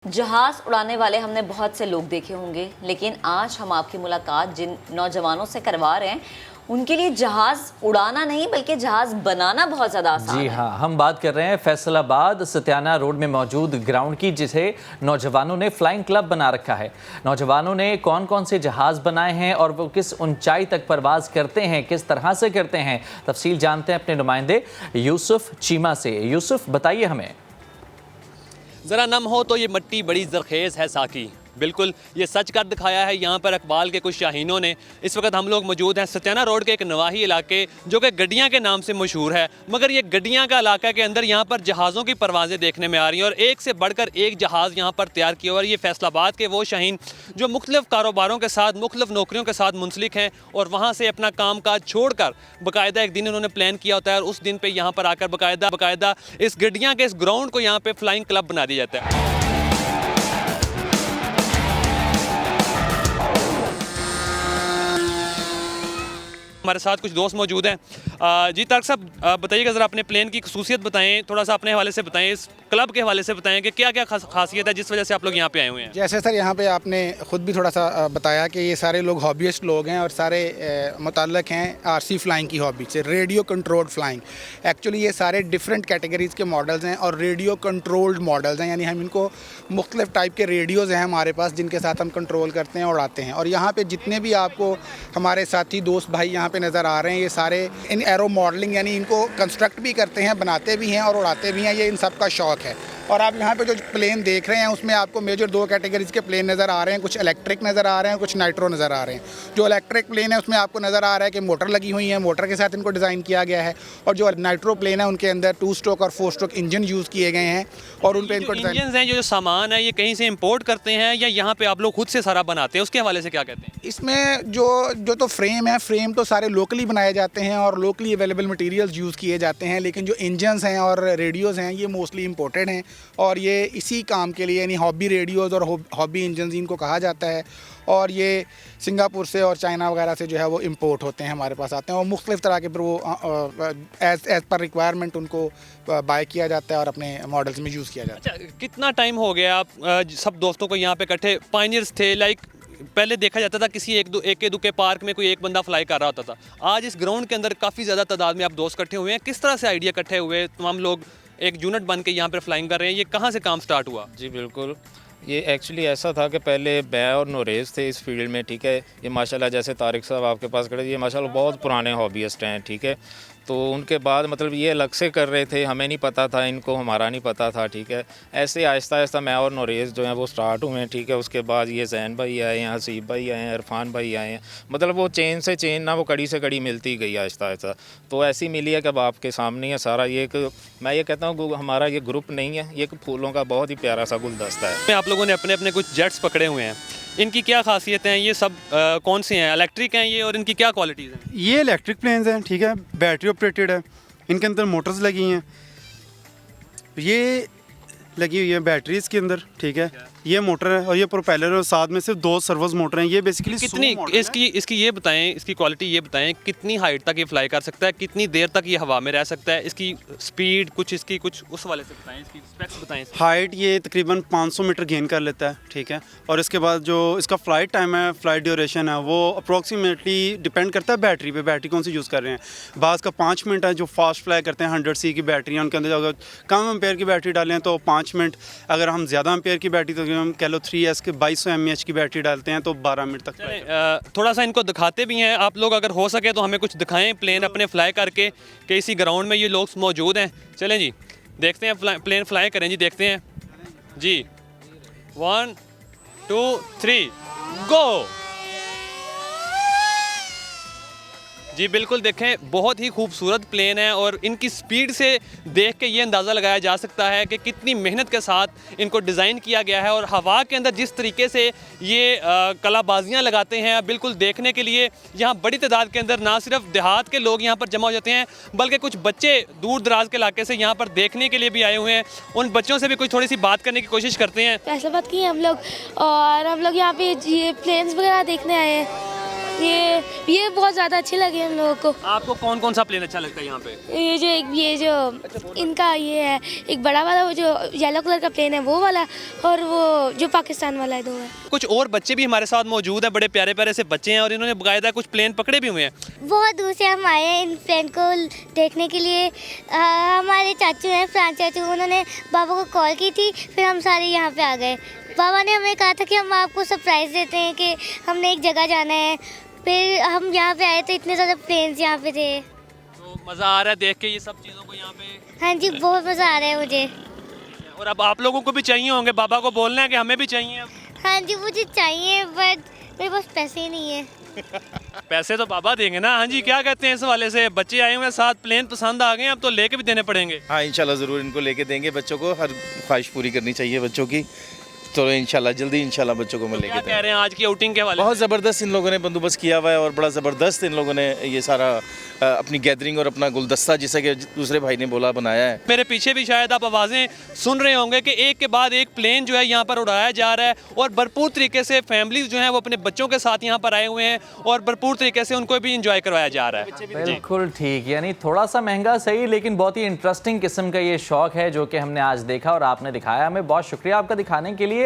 जहाज़ उड़ाने वाले हमने बहुत से लोग देखे होंगे, लेकिन आज हम आपकी मुलाकात जिन नौजवानों से करवा रहे हैं उनके लिए जहाज़ उड़ाना नहीं बल्कि जहाज़ बनाना बहुत ज़्यादा आसान है। जी हाँ, हम बात कर रहे हैं फैसलाबाद सत्याना रोड में मौजूद ग्राउंड की, जिसे नौजवानों ने फ्लाइंग क्लब बना रखा है। नौजवानों ने कौन कौन से जहाज़ बनाए हैं और वो किस ऊंचाई तक परवाज करते हैं, किस तरह से करते हैं, तफसील जानते हैं अपने नुमाइंदे यूसुफ चीमा से। यूसुफ, बताइए हमें। ज़रा नम हो तो ये मिट्टी बड़ी ज़रखेज़ है साकी, बिल्कुल ये सच कर दिखाया है यहाँ पर अकबाल के कुछ शाहीनों ने। इस वक्त हम लोग मौजूद हैं सत्याना रोड के एक नवाही इलाके जो कि गड्डियाँ के नाम से मशहूर है, मगर ये गड्डियाँ का इलाका के अंदर यहाँ पर जहाज़ों की परवाज़ें देखने में आ रही हैं और एक से बढ़कर एक जहाज़ यहाँ पर तैयार किया हुआ है। ये फैसलाबाद के वो शाहीन जो मुख्तलिफ़ कारोबारों के साथ, मुख्तलिफ़ नौकरियों के साथ मुंसलिक हैं और वहाँ से अपना काम काज छोड़ कर बाकायदा एक दिन उन्होंने प्लान किया होता है और उस दिन पर यहाँ पर आकर बाकायदा इस गड्डियाँ के इस ग्राउंड को यहाँ पर फ्लाइंग क्लब बना दिया जाता है। हमारे साथ कुछ दोस्त मौजूद हैं। जी तारक साहब, बताइएगा ज़रा अपने प्लेन की खसूसियत बताएं, थोड़ा सा अपने हवाले से बताएं, इस क्लब के हवाले से बताएं कि क्या क्या खासियत है जिस वजह से आप लोग यहाँ पे आए हुए हैं। जैसे सर यहाँ पे आपने ख़ुद भी थोड़ा सा बताया कि ये सारे लोग हॉबीस्ट लोग हैं और सारे मुताल्लिक़ हैं आरसी फ्लाइंग की हॉबी से, रेडियो कंट्रोल्ड फ्लाइंग। एक्चुअली ये सारे डिफरेंट कैटेगरीज़ के मॉडल्स हैं और रेडियो कंट्रोल्ड मॉडल्स हैं, यानी हम इनको मुख्तलिफ़ टाइप के रेडियोज़ हैं हमारे पास जिनके साथ हम कंट्रोल करते हैं और उड़ाते हैं। और यहाँ पर जितने भी आपको हमारे साथी दोस्त भाई यहाँ पे नज़र आ रहे हैं, ये सारे इन एरो मॉडलिंग यानी इनको कंस्ट्रक्ट भी करते हैं, बनाते भी हैं और उड़ाते भी हैं। ये इन सब का शौक़ है। और आप यहाँ पे जो प्लेन देख रहे हैं उसमें आपको मेजर दो कैटेगरीज़ के प्लेन नज़र आ रहे हैं, कुछ इलेक्ट्रिक नज़र आ रहे हैं, कुछ नाइट्रो नज़र आ रहे हैं। जो इलेक्ट्रिक प्लेन है उसमें आपको नज़र आ रहा है कि मोटर लगी हुई है, मोटर के साथ इनको डिज़ाइन किया गया है। और जो नाइट्रो प्लेन है उनके अंदर 2 स्ट्रोक और 4 स्ट्रोक इंजन यूज़ किए गए हैं और उन पर इनको इंजन हैं जो सामान है ये कहीं से इम्पोर्ट करते हैं या यहाँ पर आप लोग खुद से सारा बनाते हैं, उसके हवाले से क्या कहते हैं? इसमें जो तो फ्रेम है, फ्रेम तो सारे लोकली बनाए जाते हैं और लोकली अवेलेबल मटेरियल्स यूज़ किए जाते हैं, लेकिन जो इंजन्स हैं और रेडियोज़ हैं ये मोस्टली इंपोर्टेड हैं और ये इसी काम के लिए यानी हॉबी रेडियोज़ और हॉबी इंजन्स इनको कहा जाता है। और ये सिंगापुर से और चाइना वगैरह से जो है वो इंपोर्ट होते हैं, हमारे पास आते हैं और मुख्तलिफ़ तरह के फिर वो एज़ पर रिक्वायरमेंट उनको बाय किया जाता है और अपने मॉडल्स में यूज़ किया जाता है। अच्छा, कितना टाइम हो गया आप सब दोस्तों को यहाँ पे इकट्ठे? पायनियर्स थे, लाइक पहले देखा जाता था किसी एक के दुके पार्क में कोई एक बंदा फ्लाई कर रहा होता था, आज इस ग्राउंड के अंदर काफ़ी ज़्यादा तादाद में आप दोस्त इकट्ठे हुए हैं। किस तरह से आइडिया इकट्ठे हुए, तमाम लोग एक यूनिट बन के यहाँ पर फ्लाइंग कर रहे हैं, ये कहाँ से काम स्टार्ट हुआ? जी बिल्कुल, ये एक्चुअली ऐसा था कि पहले मैं और नोरेज़ थे इस फील्ड में, ठीक है। ये माशाल्लाह जैसे तारिक साहब आपके पास खड़े, ये माशाल्लाह बहुत पुराने हॉबीस्ट हैं, ठीक है। तो उनके बाद मतलब ये अलग से कर रहे थे, हमें नहीं पता था, इनको हमारा नहीं पता था, ठीक है। ऐसे आहिस्ता आहिस्ता मैं और नोरेज़ जो हैं वो स्टार्ट हुए हैं, ठीक है। उसके बाद ये जैन भाई आए हैं, हसीब भाई आए हैं, इरफान भाई आए हैं, मतलब वो चेन से चेन ना, वो कड़ी से कड़ी मिलती गई आहिस्ता आहिस्ता। तो ऐसी मिली है कि अब आपके सामने है सारा। ये एक मैं ये कहता हूँ हमारा ये ग्रुप नहीं है, ये एक फूलों का बहुत ही प्यारा सा गुलदस्ता है। आप लोगों ने अपने अपने कुछ जेट्स पकड़े हुए हैं, इनकी क्या खासियतें हैं? ये सब कौन से हैं? इलेक्ट्रिक हैं ये और इनकी क्या क्वालिटीज़ हैं? ये इलेक्ट्रिक प्लेन्स हैं, ठीक है, बैटरी ऑपरेटेड है, इनके अंदर मोटर्स लगी हैं, ये लगी हुई है बैटरी इसके अंदर, ठीक है। ये मोटर है और ये प्रोपेलर है और साथ में सिर्फ 2 सर्वोस मोटर हैं। ये बेसिकली कितनी इसकी ये बताएं, इसकी क्वालिटी ये बताएं, कितनी हाइट तक ये फ्लाई कर सकता है, कितनी देर तक ये हवा में रह सकता है, इसकी स्पीड कुछ इसकी कुछ उस वाले से बताएं, इसकी स्पेक्स बताएं। हाइट ये तकरीबन 500 मीटर गेन कर लेता है, ठीक है। और इसके बाद जो इसका फ़्लाइट टाइम है, फ़्लाइट ड्यूरेशन है, वो अप्रॉक्सीमेटली डिपेंड करता है बैटरी पे, बैटरी कौन सी यूज़ कर रहे हैं। बाज़ का 5 मिनट है, जो फास्ट फ्लाई करते हैं 100C की बैटरी है, उनके अंदर अगर कम एम्पेयर की बैटरी डालें तो 5 मिनट, अगर हम ज़्यादा एम्पेयर की बैटरी तो हम कह लो 3S के 2200 mAh की बैटरी डालते हैं तो 12 मिनट तक। थोड़ा सा इनको दिखाते भी हैं आप लोग, अगर हो सके तो हमें कुछ दिखाएं प्लेन अपने फ्लाई करके कि इसी ग्राउंड में ये लोग मौजूद हैं। चलें जी, देखते हैं प्लेन फ्लाई करें जी, देखते हैं जी। 1 2 3 गो जी। बिल्कुल देखें, बहुत ही खूबसूरत प्लेन है और इनकी स्पीड से देख के ये अंदाज़ा लगाया जा सकता है कि कितनी मेहनत के साथ इनको डिज़ाइन किया गया है। और हवा के अंदर जिस तरीके से ये कलाबाजियाँ लगाते हैं, बिल्कुल देखने के लिए यहाँ बड़ी तादाद के अंदर ना सिर्फ देहात के लोग यहाँ पर जमा हो जाते हैं, बल्कि कुछ बच्चे दूर दराज के इलाके से यहाँ पर देखने के लिए भी आए हुए हैं। उन बच्चों से भी कुछ थोड़ी सी बात करने की कोशिश करते हैं। फैसलाबाद की हम लोग, और हम लोग यहाँ पे प्लेन्स वगैरह देखने आए हैं। ये बहुत ज़्यादा अच्छे लगे हम लोगों को। आपको कौन कौन सा प्लेन अच्छा लगता है यहाँ पे? ये जो इनका ये है एक बड़ा वाला, वो जो येलो कलर का प्लेन है वो वाला, और वो जो पाकिस्तान वाला है, दो है। कुछ और बच्चे भी हमारे साथ मौजूद हैं, बड़े प्यारे प्यारे से बच्चे हैं और इन्होंने बाकायदा कुछ प्लेन पकड़े भी हुए हैं। बहुत दूर से हम आए हैं इन प्लेन को देखने के लिए। हमारे चाचू हैं, फ्रांस चाचू, उन्होंने बाबा को कॉल की थी, फिर हम सारे यहाँ पे आ गए। बाबा ने हमें कहा था कि हम आपको सरप्राइज़ देते हैं कि हमने एक जगह जाना है। फिर हम यहाँ पे आए तो इतने ज़्यादा प्लेन्स यहाँ पे थे। तो मज़ा आ रहा है देख के ये सब चीज़ों को यहाँ पे? हाँ जी, बहुत मज़ा आ रहा है मुझे। और अब आप लोगों को भी चाहिए होंगे, बाबा को बोलना है कि हमें भी चाहिए। हाँ जी, मुझे चाहिए, बट मेरे पास पैसे ही नहीं है। पैसे तो बाबा देंगे ना। हाँ जी, क्या कहते हैं इस वाले से? बच्चे आए हुए हैं साथ, प्लेन पसंद आ गए हैं, अब तो लेके भी देने पड़ेंगे। हाँ इंशाल्लाह ज़रूर इनको लेके देंगे। बच्चों को हर ख्वाहिश पूरी करनी चाहिए बच्चों की, तो इंशाल्लाह जल्दी इंशाल्लाह बच्चों को मैं लेके क्या कह रहे हैं आज की आउटिंग के वाले? बहुत ज़बरदस्त इन लोगों ने बंदोबस्त किया हुआ है और बड़ा ज़बरदस्त इन लोगों ने ये सारा अपनी गैदरिंग और अपना गुलदस्ता, जिसे कि दूसरे भाई ने बोला, बनाया है। मेरे पीछे भी शायद आप आवाज़ें सुन रहे होंगे कि एक के बाद एक प्लेन जो है यहाँ पर उड़ाया जा रहा है और भरपूर तरीके से फैमिलीज जो हैं वो अपने बच्चों के साथ यहाँ पर आए हुए हैं और भरपूर तरीके से उनको भी इंजॉय करवाया जा रहा है। बिल्कुल ठीक, यानी थोड़ा सा महंगा सही, लेकिन बहुत ही इंटरेस्टिंग किस्म का ये शौक है जो कि हमने आज देखा और आपने दिखाया हमें। बहुत शुक्रिया आपका दिखाने के लिए।